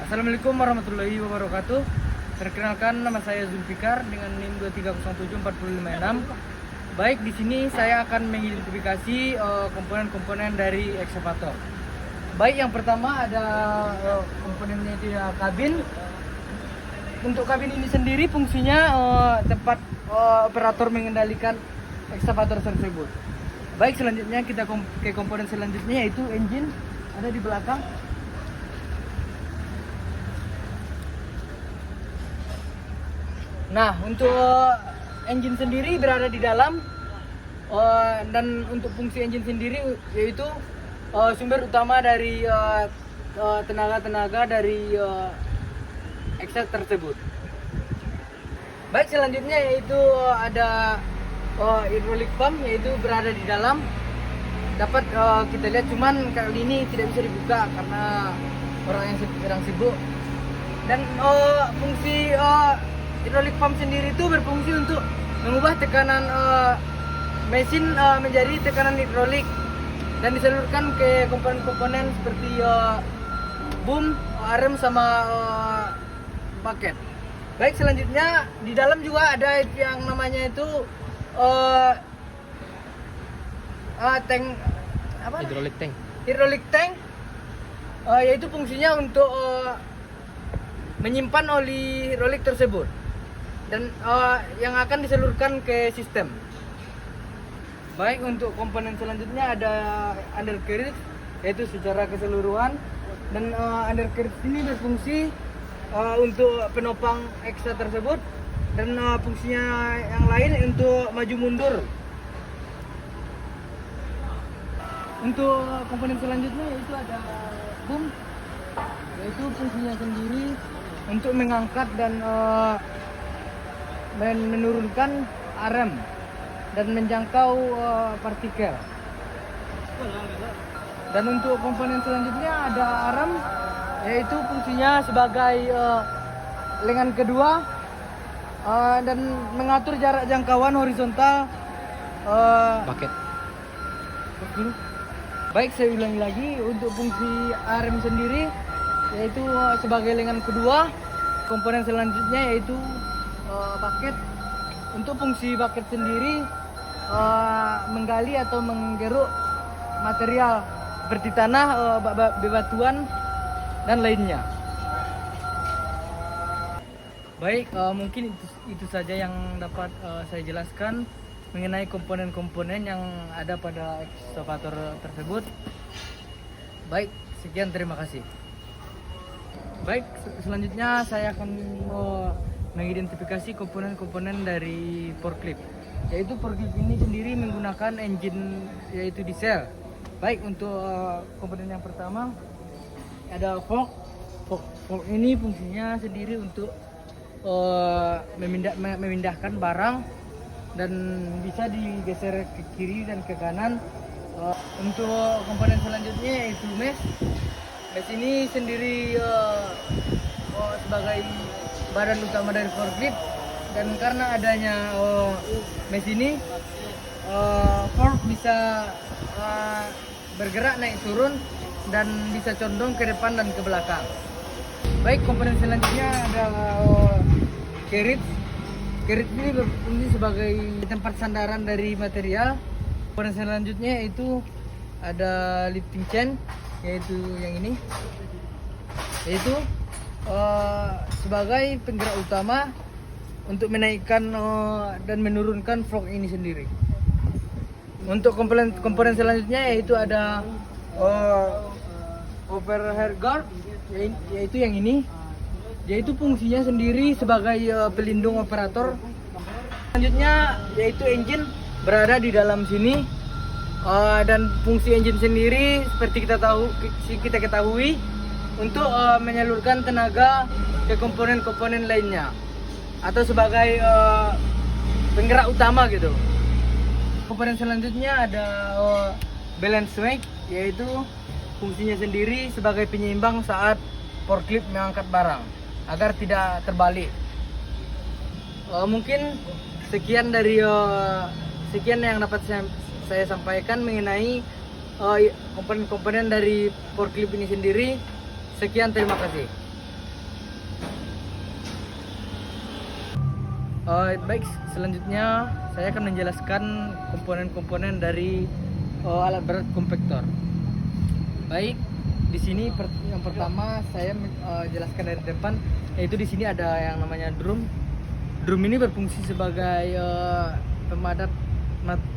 Assalamualaikum warahmatullahi wabarakatuh. Perkenalkan, nama saya Zulfikar dengan NIM 2307456. Baik, di sini saya akan mengidentifikasi komponen-komponen dari ekskavator. Baik, yang pertama ada komponennya itu ya kabin. Untuk kabin ini sendiri fungsinya tempat operator mengendalikan ekskavator tersebut. Baik, selanjutnya kita ke komponen selanjutnya, yaitu engine, ada di belakang. Nah, untuk engine sendiri berada di dalam, dan untuk fungsi engine sendiri yaitu sumber utama dari tenaga-tenaga dari ekskavator tersebut. Baik, selanjutnya yaitu ada hydraulic pump, yaitu berada di dalam. Dapat kita lihat, cuman kali ini tidak bisa dibuka karena orang yang sedang sibuk. Dan fungsi hydraulic pump sendiri itu berfungsi untuk mengubah tekanan mesin menjadi tekanan hidrolik dan disalurkan ke komponen-komponen seperti boom, arm sama bucket. Baik, selanjutnya di dalam juga ada yang namanya itu tank, apa? Hydraulic tank, yaitu fungsinya untuk menyimpan oli hidrolik tersebut dan yang akan disalurkan ke sistem. Baik, untuk komponen selanjutnya ada undercarriage, yaitu secara keseluruhan, dan undercarriage ini berfungsi untuk penopang eksa tersebut, dan fungsinya yang lain untuk maju mundur. Untuk komponen selanjutnya yaitu ada boom, yaitu fungsinya sendiri untuk mengangkat dan menurunkan arm dan menjangkau partikel. Dan untuk komponen selanjutnya ada arm, yaitu fungsinya sebagai lengan kedua dan mengatur jarak jangkauan horizontal bucket. Baik, saya ulangi lagi, untuk fungsi arm sendiri yaitu sebagai lengan kedua. Komponen selanjutnya yaitu bucket. Untuk fungsi bucket sendiri menggali atau menggeruk material seperti tanah, bebatuan dan lainnya. Baik, mungkin itu saja yang dapat saya jelaskan mengenai komponen-komponen yang ada pada ekskavator tersebut. Baik, sekian, terima kasih. Baik, selanjutnya saya akan mengidentifikasi komponen-komponen dari forklift. Yaitu forklift ini sendiri menggunakan engine yaitu diesel. Baik, untuk komponen yang pertama ada fork. Fork ini fungsinya sendiri untuk memindahkan barang dan bisa digeser ke kiri dan ke kanan. Untuk komponen selanjutnya yaitu mesh. Mesh ini sendiri sebagai badan utama dari forklift, dan karena adanya mesh ini fork bisa bergerak naik turun dan bisa condong ke depan dan ke belakang. Baik, komponen selanjutnya ada carriage. Carriage ini berfungsi sebagai tempat sandaran dari material. Komponen selanjutnya yaitu ada lifting chain, yaitu yang ini, yaitu sebagai penggerak utama untuk menaikkan dan menurunkan fork ini sendiri. Untuk komponen selanjutnya yaitu ada overhead guard, yaitu yang ini, yaitu fungsinya sendiri sebagai pelindung operator. Selanjutnya yaitu engine, berada di dalam sini, dan fungsi engine sendiri seperti kita ketahui untuk menyalurkan tenaga ke komponen-komponen lainnya atau sebagai penggerak utama gitu. Komponen selanjutnya ada balance weight, yaitu fungsinya sendiri sebagai penyeimbang saat forklift mengangkat barang agar tidak terbalik. Mungkin sekian yang dapat saya sampaikan mengenai komponen-komponen dari forklift ini sendiri. Sekian, terima kasih. Baik, selanjutnya saya akan menjelaskan komponen-komponen dari alat berat kompaktor. Baik, di sini yang pertama saya jelaskan dari depan, yaitu di sini ada yang namanya drum. Drum ini berfungsi sebagai pemadat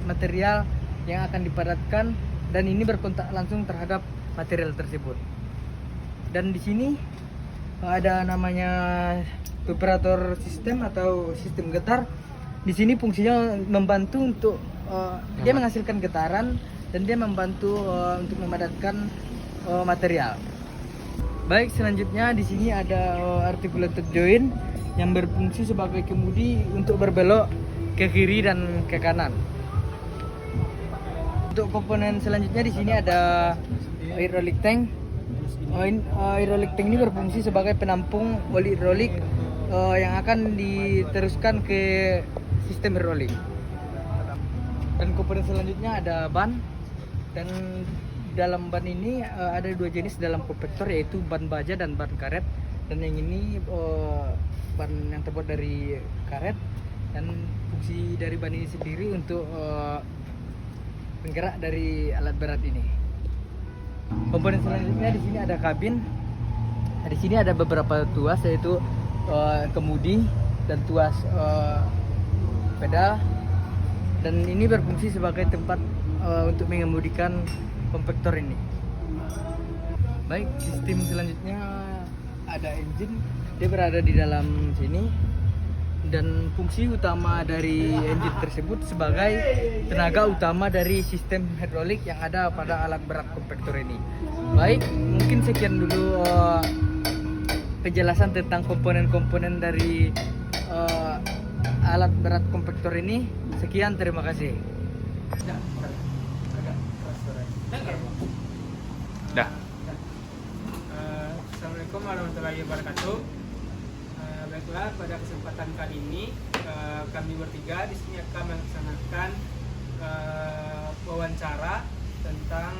material yang akan dipadatkan, dan ini berkontak langsung terhadap material tersebut. Dan di sini ada namanya vibrator sistem atau sistem getar. Di sini fungsinya membantu untuk dia menghasilkan getaran, dan dia membantu untuk memadatkan material. Baik, selanjutnya di sini ada articulated joint yang berfungsi sebagai kemudi untuk berbelok ke kiri dan ke kanan. Untuk komponen selanjutnya di sini ada hydraulic tank. Hydraulic tank ini berfungsi sebagai penampung oli hidrolik yang akan diteruskan ke sistem hidrolik. Dan komponen selanjutnya ada ban, dan dalam ban ini ada dua jenis dalam kompaktor, yaitu ban baja dan ban karet. Dan yang ini ban yang terbuat dari karet, dan fungsi dari ban ini sendiri untuk penggerak dari alat berat ini. Komponen selanjutnya di sini ada kabin. Nah, di sini ada beberapa tuas, yaitu kemudi dan tuas pedal, dan ini berfungsi sebagai tempat untuk mengemudikan kompaktor ini. Baik, sistem selanjutnya ada engine. Dia berada di dalam sini, dan fungsi utama dari engine tersebut sebagai tenaga utama dari sistem hidrolik yang ada pada alat berat kompaktor ini. Baik, mungkin sekian dulu penjelasan tentang komponen-komponen dari alat berat kompaktor ini. Sekian, terima kasih. Dah. Assalamualaikum warahmatullahi wabarakatuh. Baiklah, pada kesempatan kali ini kami bertiga di sini akan melaksanakan wawancara tentang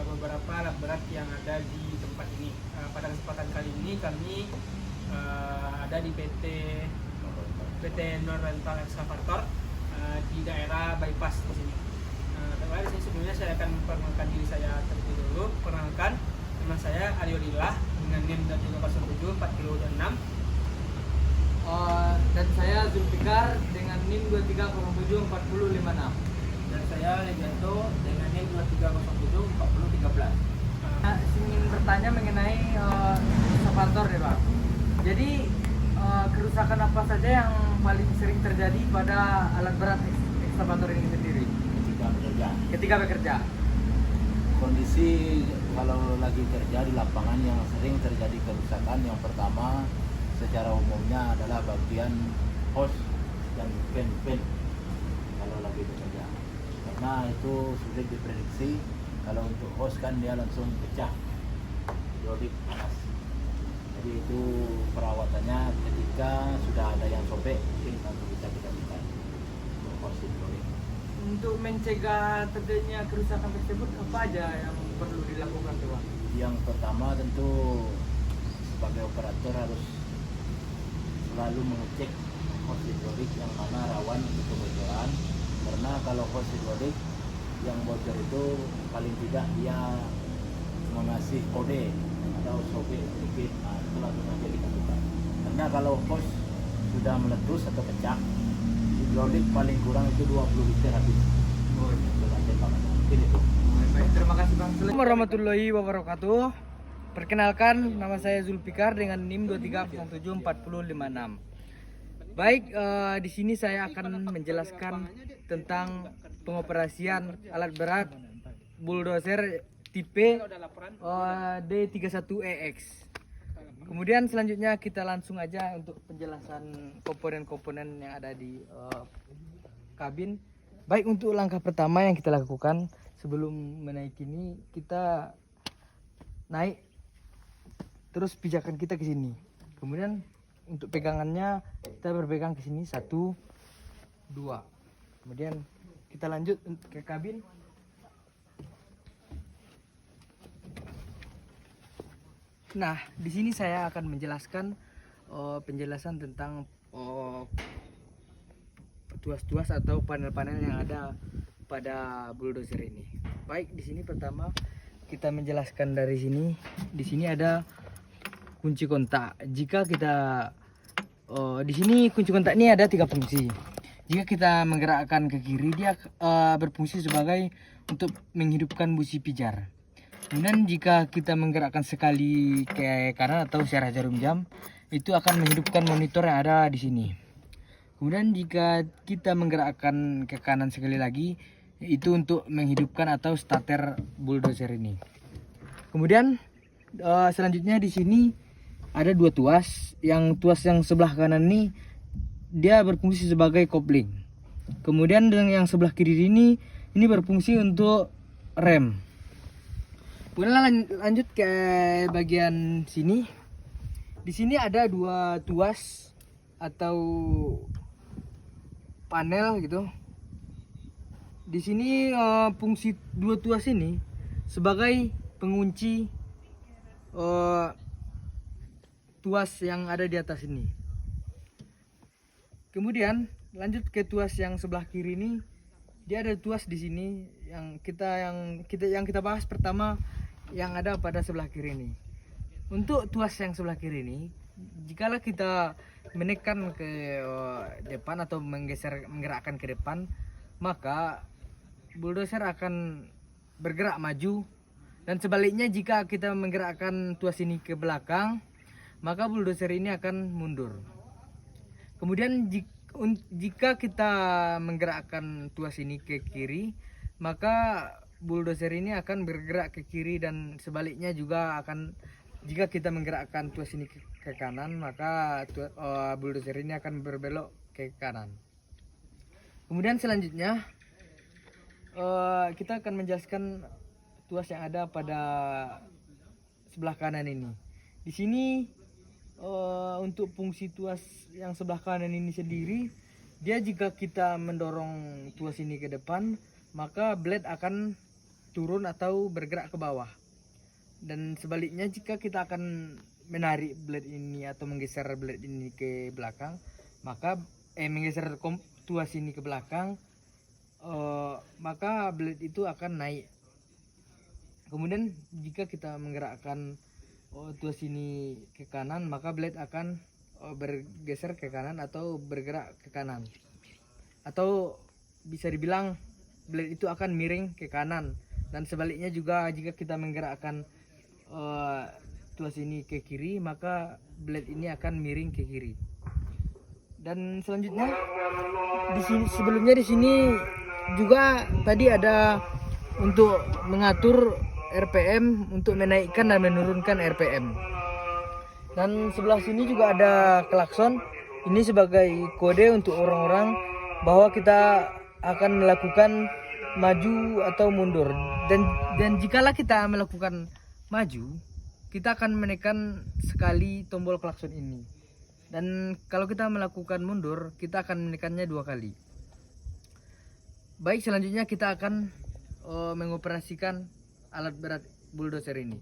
beberapa alat berat yang ada di tempat ini. Pada kesempatan kali ini kami ada di PT Norrental Excavator di daerah Bypass di sini. Di sini sebelumnya saya akan memperkenalkan diri saya terlebih dulu. Perkenalkan, nama saya Aryo Lillah dengan NIM 2307 4kilo 6. Dan saya Zulfikar dengan NIM 2307 4056. Dan saya Legianto dengan NIM 2307 4013. Ingin bertanya mengenai ekskavator ya Pak. Jadi kerusakan apa saja yang paling sering terjadi pada alat berat ekskavator ini sendiri ketika bekerja? Kondisi kalau lagi kerja di lapangan yang sering terjadi kerusakan, yang pertama secara umumnya adalah bagian hose dan pin kalau lagi bekerja, karena itu sulit diprediksi. Kalau untuk hose kan dia langsung pecah, hidrolik panas, jadi itu perawatannya ketika sudah ada yang sobek mungkin langsung bisa kita buka untuk hose hidrolik. Untuk mencegah terjadinya kerusakan tersebut, apa aja yang perlu dilakukan tuh Pak? Yang pertama tentu sebagai operator harus selalu mengecek hose hidrolik yang mana rawan untuk kebocoran, karena kalau hose hidrolik yang bocor itu paling tidak dia mengasih kode atau sobek sedikit, itu langsung aja kita buka. Karena kalau hose sudah meletus atau pecah, hidrolik paling kurang itu 20 liter habis. Mungkin itu. Baik, terima kasih Bang. Assalamualaikum warahmatullahi wabarakatuh. Perkenalkan, nama saya Zulfikar dengan NIM 2307 4056. Baik, di sini saya akan menjelaskan tentang pengoperasian alat berat bulldozer tipe D31EX. Kemudian selanjutnya kita langsung aja untuk penjelasan komponen-komponen yang ada di kabin. Baik, untuk langkah pertama yang kita lakukan sebelum menaiki ini, kita naik terus pijakan kita ke sini. Kemudian untuk pegangannya kita berpegang ke sini 1 2. Kemudian kita lanjut ke kabin. Nah, di sini saya akan menjelaskan penjelasan tentang tuas-tuas atau panel-panel yang ada pada bulldozer ini. Baik, di sini pertama kita menjelaskan dari sini. Di sini ada kunci kontak. Jika kita di sini kunci kontak ini ada 3 fungsi. Jika kita menggerakkan ke kiri, dia berfungsi sebagai untuk menghidupkan busi pijar. Kemudian jika kita menggerakkan sekali ke kanan atau searah jarum jam, itu akan menghidupkan monitor yang ada di sini. Kemudian jika kita menggerakkan ke kanan sekali lagi, itu untuk menghidupkan atau starter bulldozer ini. Kemudian selanjutnya di sini ada 2 tuas. Yang tuas yang sebelah kanan ini dia berfungsi sebagai kopling. Kemudian yang sebelah kiri ini berfungsi untuk rem. Kemudian lanjut ke bagian sini. Di sini ada 2 tuas atau panel gitu. Di sini fungsi 2 tuas ini sebagai pengunci tuas yang ada di atas ini. Kemudian lanjut ke tuas yang sebelah kiri ini, dia ada tuas di sini yang kita bahas pertama yang ada pada sebelah kiri ini. Untuk tuas yang sebelah kiri ini, jikalau kita menekan ke depan atau menggerakkan ke depan, maka bulldozer akan bergerak maju, dan sebaliknya jika kita menggerakkan tuas ini ke belakang, maka bulldozer ini akan mundur. Kemudian jika kita menggerakkan tuas ini ke kiri, maka bulldozer ini akan bergerak ke kiri, dan sebaliknya juga akan, jika kita menggerakkan tuas ini ke kanan, maka bulldozer ini akan berbelok ke kanan. Kemudian selanjutnya kita akan menjelaskan tuas yang ada pada sebelah kanan ini. Di sini untuk fungsi tuas yang sebelah kanan ini sendiri, dia jika kita mendorong tuas ini ke depan, maka blade akan turun atau bergerak ke bawah. Dan sebaliknya jika kita akan menarik blade ini atau menggeser blade ini ke belakang, maka menggeser tuas ini ke belakang, maka blade itu akan naik. Kemudian jika kita menggerakkan tuas ini ke kanan, maka blade akan bergeser ke kanan atau bergerak ke kanan. Atau bisa dibilang blade itu akan miring ke kanan. Dan sebaliknya juga jika kita menggerakkan tuas ini ke kiri, maka blade ini akan miring ke kiri. Dan selanjutnya sebelumnya di sini juga tadi ada untuk mengatur RPM, untuk menaikkan dan menurunkan RPM. Dan sebelah sini juga ada klakson. Ini sebagai kode untuk orang-orang bahwa kita akan melakukan maju atau mundur. Dan jikalau kita melakukan maju, kita akan menekan sekali tombol klakson ini. Dan kalau kita melakukan mundur, kita akan menekannya 2 kali. Baik, selanjutnya kita akan mengoperasikan alat berat bulldozer ini.